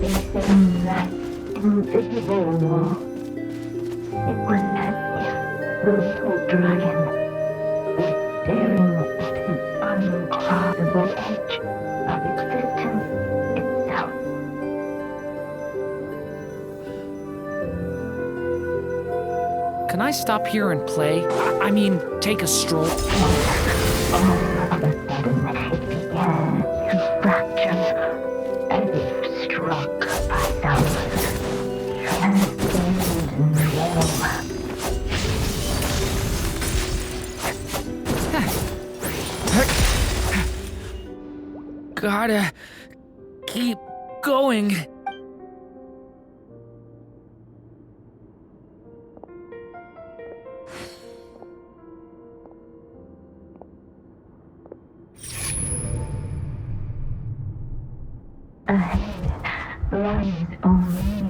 In that invisible wall, it was as if the little dragon was staring at an uncrossable edge of existence itself. Can I stop here and play? I mean, take a stroll? All of a sudden, it began to fracture, as if struck by some transcendent blow. Gotta keep going. Ahead lies only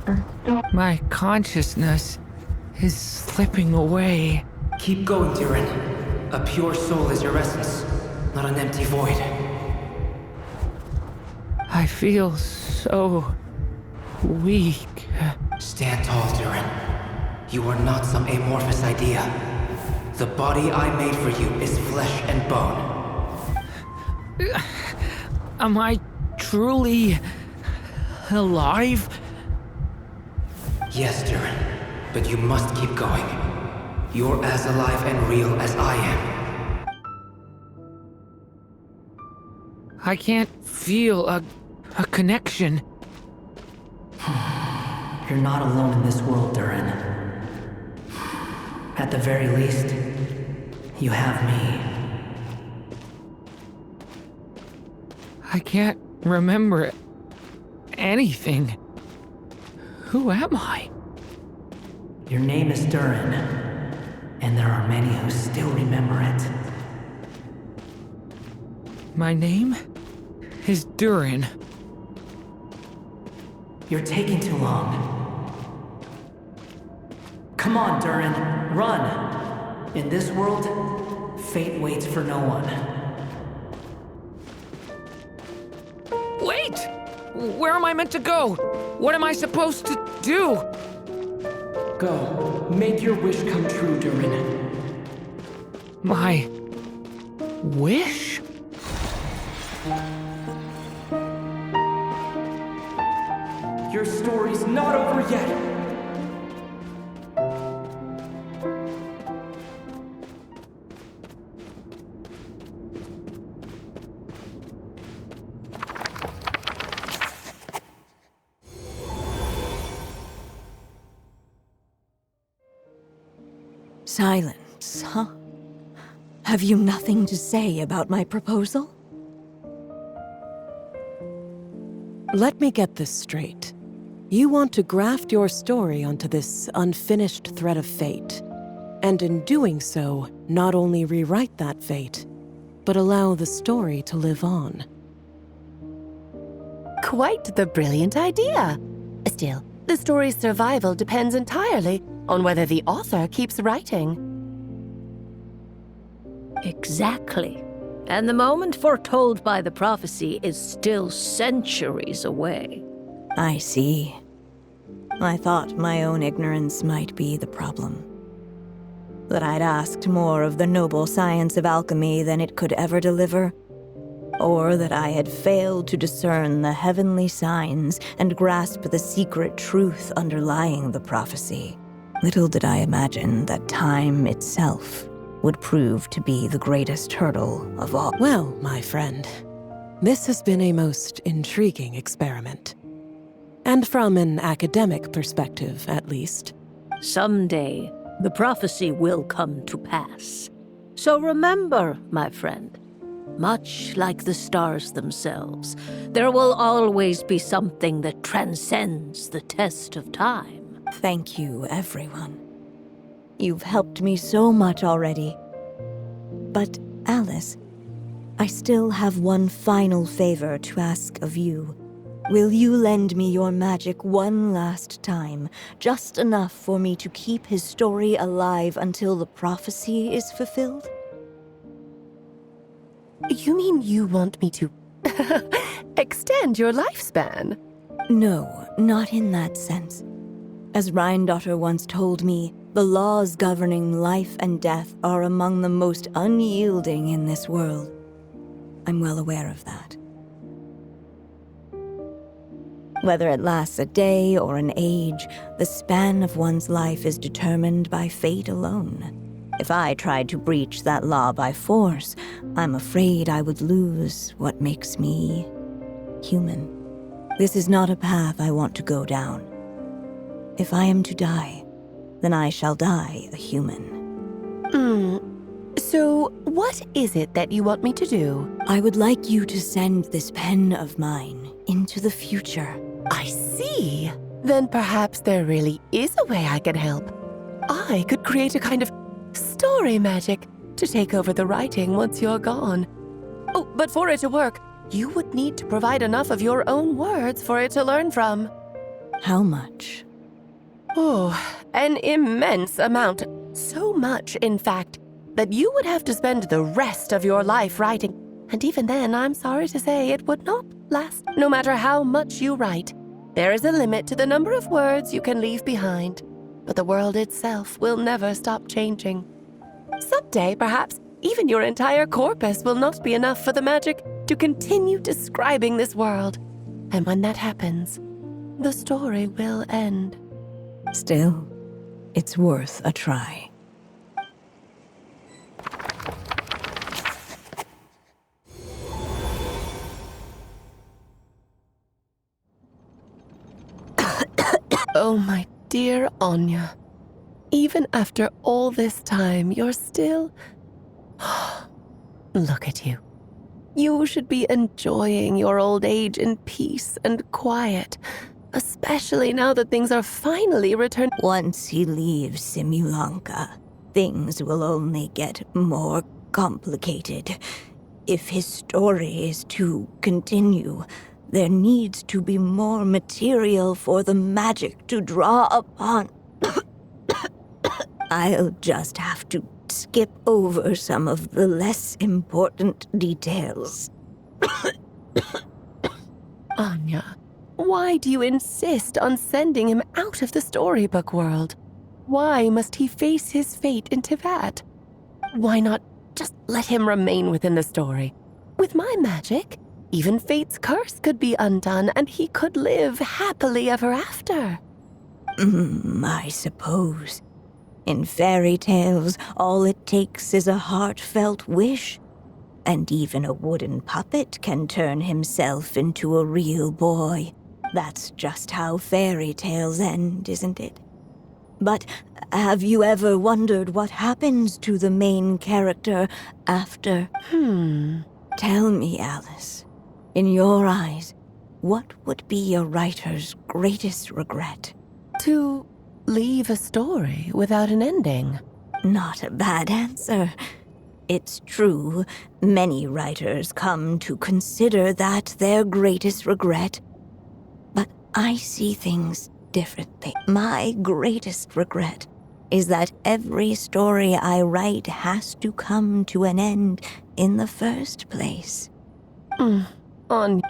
a storm. My consciousness is slipping away. Keep going, Durin. A pure soul is your essence, not an empty void. I feel so weak. Stand tall, Durin. You are not some amorphous idea. The body I made for you is flesh and bone. Am I truly alive? Yes, Durin, but you must keep going. You're as alive and real as I am. I can't feel a connection. You're not alone in this world, Durin. At the very least, you have me. I can't remember anything. Who am I? Your name is Durin, and there are many who still remember it. My name is Durin. You're taking too long. Come on, Durin, run! In this world, fate waits for no one. Wait! Where am I meant to go? What am I supposed to do? Go, make your wish come true, Durin. My wish? Your story's not over yet! Silence, huh? Have you nothing to say about my proposal? Let me get this straight. You want to graft your story onto this unfinished thread of fate, and in doing so, not only rewrite that fate, but allow the story to live on. Quite the brilliant idea. Still, the story's survival depends entirely on whether the author keeps writing. Exactly. And the moment foretold by the prophecy is still centuries away. I see. I thought my own ignorance might be the problem. That I'd asked more of the noble science of alchemy than it could ever deliver. Or that I had failed to discern the heavenly signs and grasp the secret truth underlying the prophecy. Little did I imagine that time itself would prove to be the greatest hurdle of all. Well, my friend, this has been a most intriguing experiment. And from an academic perspective, at least. Someday, the prophecy will come to pass. So remember, my friend, much like the stars themselves, there will always be something that transcends the test of time. Thank you, everyone. You've helped me so much already. But, Alice, I still have one final favor to ask of you. Will you lend me your magic one last time, just enough for me to keep his story alive until the prophecy is fulfilled? You mean you want me to extend your lifespan. No, not in that sense. As Rhine-daughter once told me, the laws governing life and death are among the most unyielding in this world. I'm well aware of that. Whether it lasts a day or an age, the span of one's life is determined by fate alone. If I tried to breach that law by force, I'm afraid I would lose what makes me human. This is not a path I want to go down. If I am to die, then I shall die a human. So, what is it that you want me to do? I would like you to send this pen of mine into the future. I see. Then perhaps there really is a way I can help. I could create a kind of story magic to take over the writing once you're gone. Oh, but for it to work, you would need to provide enough of your own words for it to learn from. How much? Oh, an immense amount. So much, in fact, that you would have to spend the rest of your life writing. And even then, I'm sorry to say, it would not last, no matter how much you write. There is a limit to the number of words you can leave behind, but the world itself will never stop changing. Someday, perhaps, even your entire corpus will not be enough for the magic to continue describing this world. And when that happens, the story will end. Still, it's worth a try. Oh, my dear Anya. Even after all this time, you're still... Look at you. You should be enjoying your old age in peace and quiet, especially now that things are finally returned. Once he leaves Simulanka, things will only get more complicated. If his story is to continue, there needs to be more material for the magic to draw upon. I'll just have to skip over some of the less important details. Anya, why do you insist on sending him out of the storybook world? Why must he face his fate in Teyvat? Why not just let him remain within the story? With my magic, even fate's curse could be undone and he could live happily ever after. I suppose. In fairy tales, all it takes is a heartfelt wish. And even a wooden puppet can turn himself into a real boy. That's just how fairy tales end, isn't it? But have you ever wondered what happens to the main character after? Tell me, Alice. In your eyes, what would be a writer's greatest regret? To leave a story without an ending. Not a bad answer. It's true, many writers come to consider that their greatest regret. But I see things differently. My greatest regret is that every story I write has to come to an end in the first place.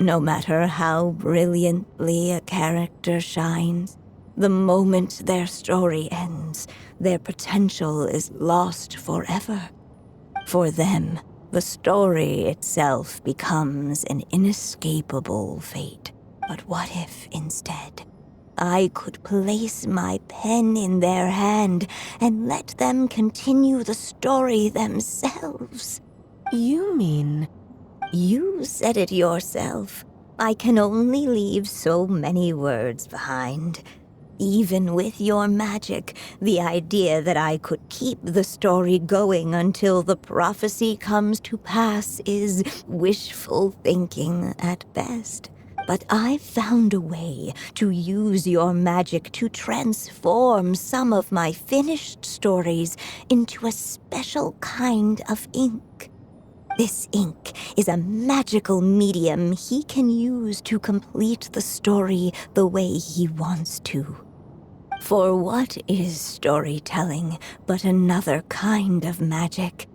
No matter how brilliantly a character shines, the moment their story ends, their potential is lost forever. For them, the story itself becomes an inescapable fate. But what if, instead, I could place my pen in their hand and let them continue the story themselves? You mean... You said it yourself. I can only leave so many words behind. Even with your magic, the idea that I could keep the story going until the prophecy comes to pass is wishful thinking at best. But I've found a way to use your magic to transform some of my finished stories into a special kind of ink. This ink is a magical medium he can use to complete the story the way he wants to. For what is storytelling but another kind of magic?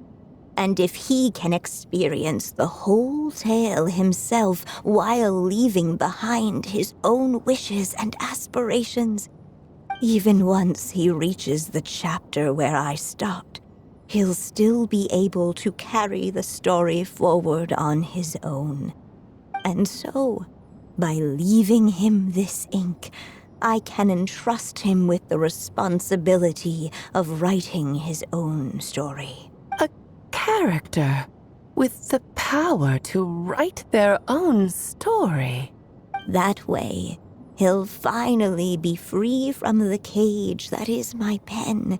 And if he can experience the whole tale himself while leaving behind his own wishes and aspirations, even once he reaches the chapter where I stopped, he'll still be able to carry the story forward on his own. And so, by leaving him this ink, I can entrust him with the responsibility of writing his own story. A character with the power to write their own story. That way, he'll finally be free from the cage that is my pen.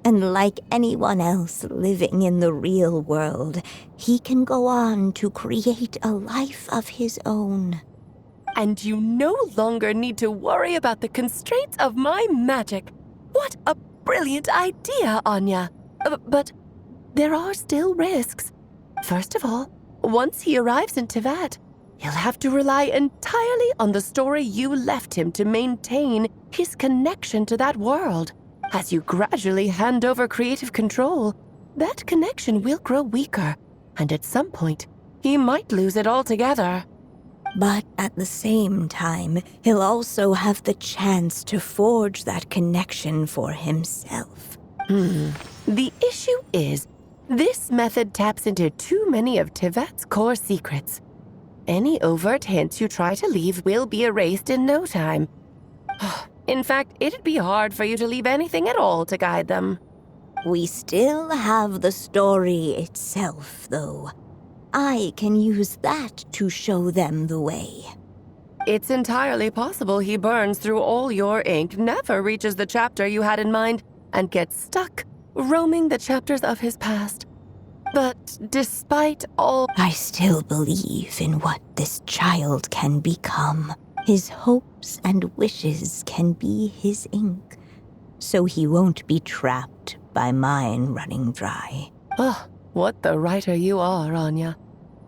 And like anyone else living in the real world, he can go on to create a life of his own. And you no longer need to worry about the constraints of my magic. What a brilliant idea, Anya. But there are still risks. First of all, once he arrives in Teyvat, he'll have to rely entirely on the story you left him to maintain his connection to that world. As you gradually hand over creative control, that connection will grow weaker, and at some point, he might lose it altogether. But at the same time, he'll also have the chance to forge that connection for himself. The issue is, this method taps into too many of Teyvat's core secrets. Any overt hints you try to leave will be erased in no time. In fact, it'd be hard for you to leave anything at all to guide them. We still have the story itself, though. I can use that to show them the way. It's entirely possible he burns through all your ink, never reaches the chapter you had in mind, and gets stuck, roaming the chapters of his past. But despite all... I still believe in what this child can become. His hopes and wishes can be his ink, so he won't be trapped by mine running dry. Oh, what the writer you are, Anya.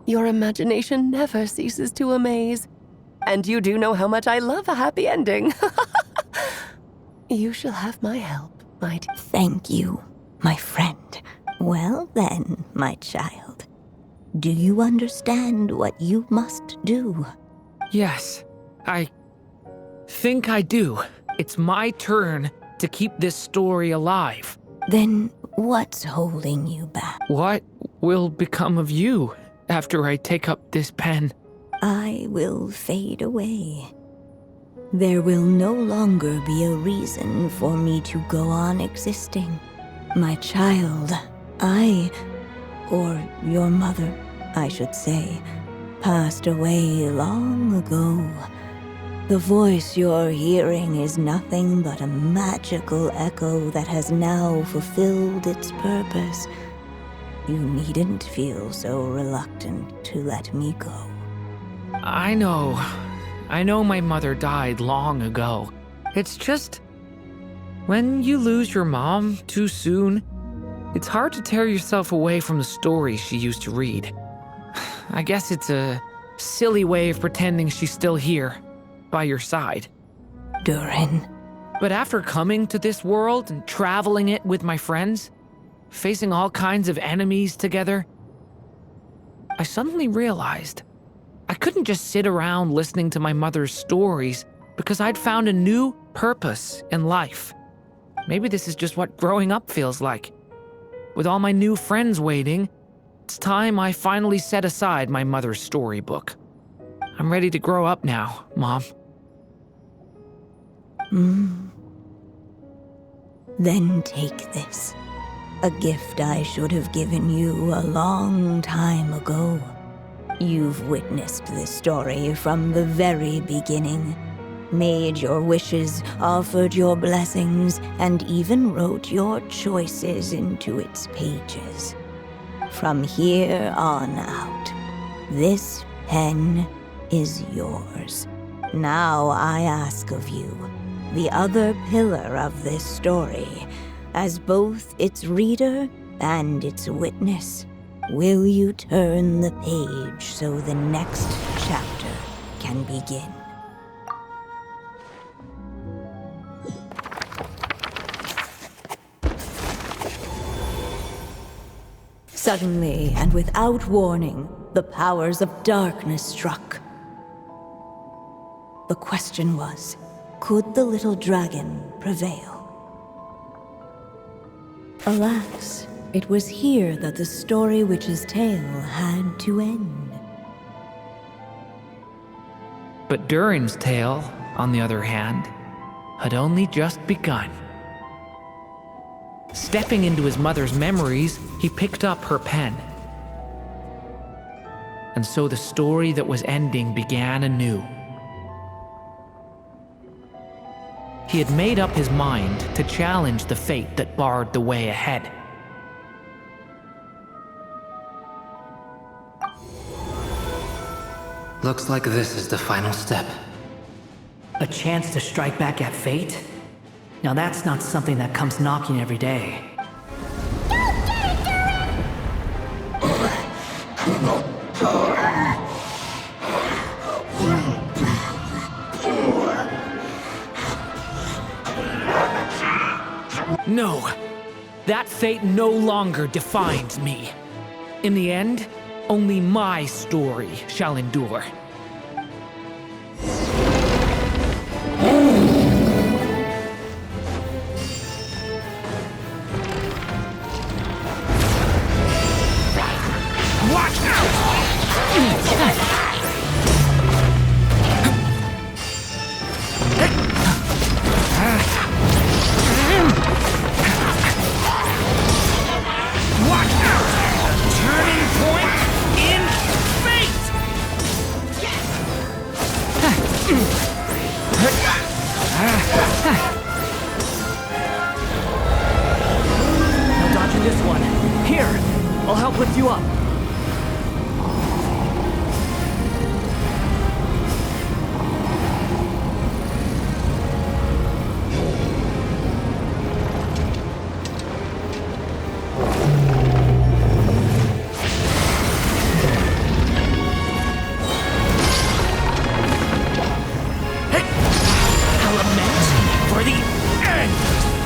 Your imagination never ceases to amaze. And you do know how much I love a happy ending. You shall have my help, my dear. Thank you, my friend. Well then, my child. Do you understand what you must do? Yes, I think I do. It's my turn to keep this story alive. Then what's holding you back? What will become of you after I take up this pen? I will fade away. There will no longer be a reason for me to go on existing. My child, or your mother, I should say, passed away long ago. The voice you're hearing is nothing but a magical echo that has now fulfilled its purpose. You needn't feel so reluctant to let me go. I know my mother died long ago. It's just, when you lose your mom too soon, it's hard to tear yourself away from the stories she used to read. I guess it's a silly way of pretending she's still here, by your side. Durin. But after coming to this world and traveling it with my friends, facing all kinds of enemies together, I suddenly realized I couldn't just sit around listening to my mother's stories because I'd found a new purpose in life. Maybe this is just what growing up feels like. With all my new friends waiting, it's time I finally set aside my mother's storybook. I'm ready to grow up now, Mom. Then take this. A gift I should have given you a long time ago. You've witnessed this story from the very beginning. Made your wishes, offered your blessings, and even wrote your choices into its pages. From here on out, this pen is yours. Now I ask of you, the other pillar of this story, as both its reader and its witness, will you turn the page so the next chapter can begin? Suddenly, and without warning, the powers of darkness struck. The question was, could the little dragon prevail? Alas, it was here that the story witch's tale had to end. But Durin's tale, on the other hand, had only just begun. Stepping into his mother's memories, he picked up her pen. And so the story that was ending began anew. He had made up his mind to challenge the fate that barred the way ahead. Looks like this is the final step. A chance to strike back at fate? Now that's not something that comes knocking every day. No, that fate no longer defines me. In the end, only my story shall endure. Watch out! Watch out! Turning point in fate! No dodging this one. Here, I'll help lift you up.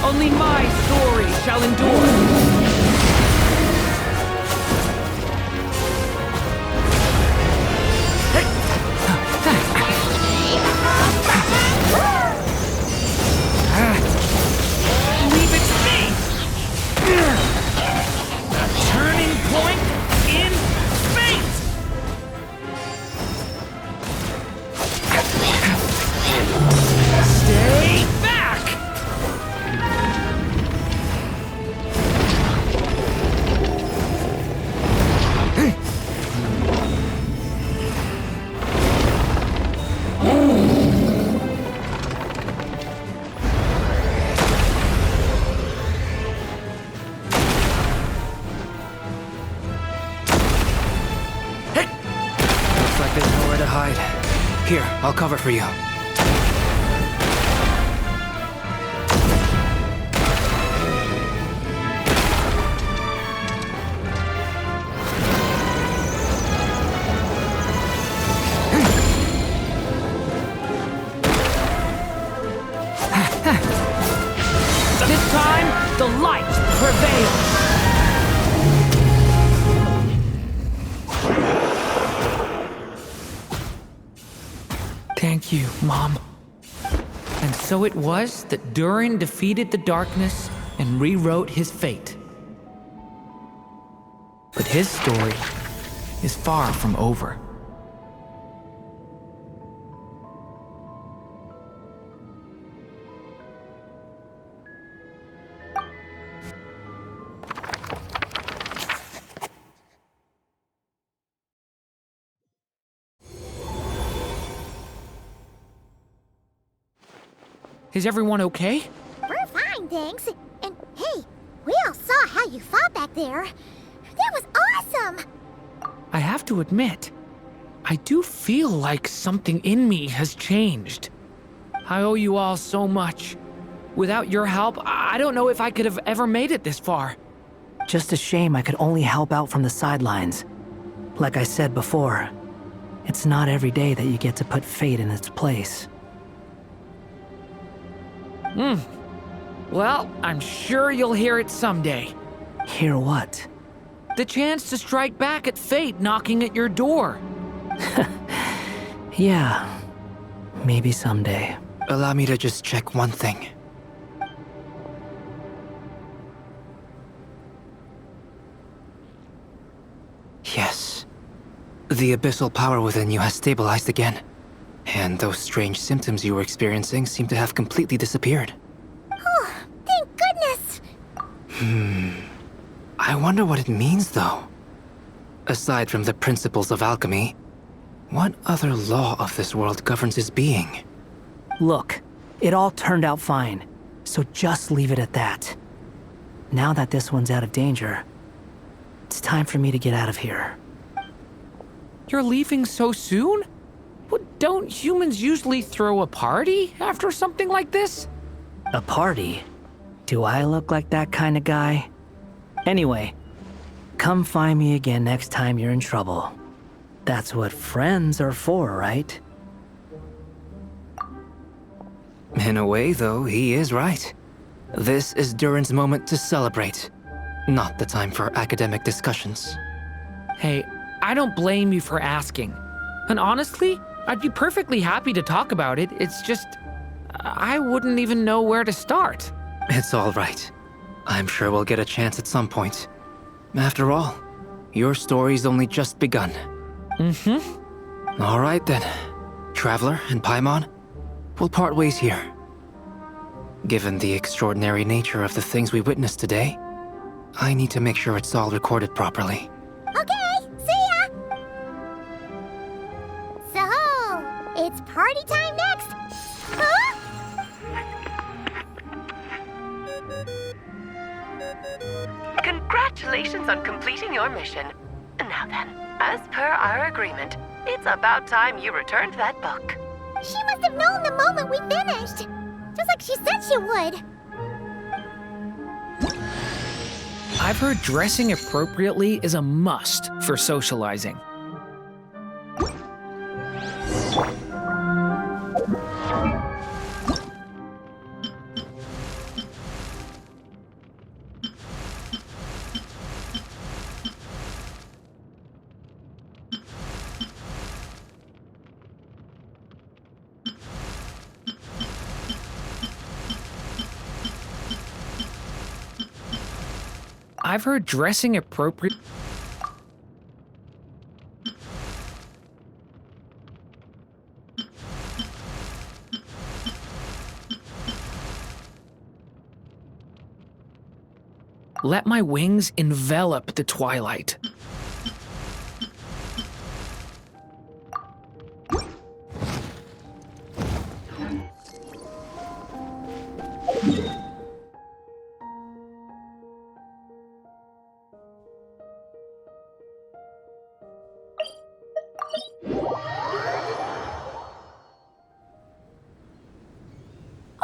Only my story shall endure. Leave it to me! Turning point in fate! Stay back! Looks like there's nowhere to hide. Here, I'll cover for you. This time, the light prevails. Thank you, Mom. And so it was that Durin defeated the darkness and rewrote his fate. But his story is far from over. Is everyone okay? We're fine, thanks. And hey, we all saw how you fought back there. That was awesome! I have to admit, I do feel like something in me has changed. I owe you all so much. Without your help, I don't know if I could have ever made it this far. Just a shame I could only help out from the sidelines. Like I said before, it's not every day that you get to put fate in its place. Well, I'm sure you'll hear it someday. Hear what? The chance to strike back at fate knocking at your door. Yeah, maybe someday. Allow me to just check one thing. Yes. The abyssal power within you has stabilized again. And those strange symptoms you were experiencing seem to have completely disappeared. Oh, thank goodness! I wonder what it means, though. Aside from the principles of alchemy, what other law of this world governs his being? Look, it all turned out fine, so just leave it at that. Now that this one's out of danger, it's time for me to get out of here. You're leaving so soon? Well, don't humans usually throw a party after something like this? A party? Do I look like that kind of guy? Anyway, come find me again next time you're in trouble. That's what friends are for, right? In a way, though, he is right. This is Durin's moment to celebrate, not the time for academic discussions. Hey, I don't blame you for asking. And honestly, I'd be perfectly happy to talk about it. It's just, I wouldn't even know where to start. It's all right. I'm sure we'll get a chance at some point. After all, your story's only just begun. All right then. Traveler and Paimon, we'll part ways here. Given the extraordinary nature of the things we witnessed today, I need to make sure it's all recorded properly. Okay, see ya! So, it's party time next! Huh? Congratulations on completing your mission. Now then, as per our agreement, it's about time you returned that book. She must have known the moment we finished! Just like she said she would! I've heard dressing appropriately is a must for socializing. I've heard dressing appropriate. Let my wings envelop the twilight.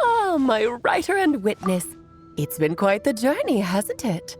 Oh, my writer and witness. It's been quite the journey, hasn't it?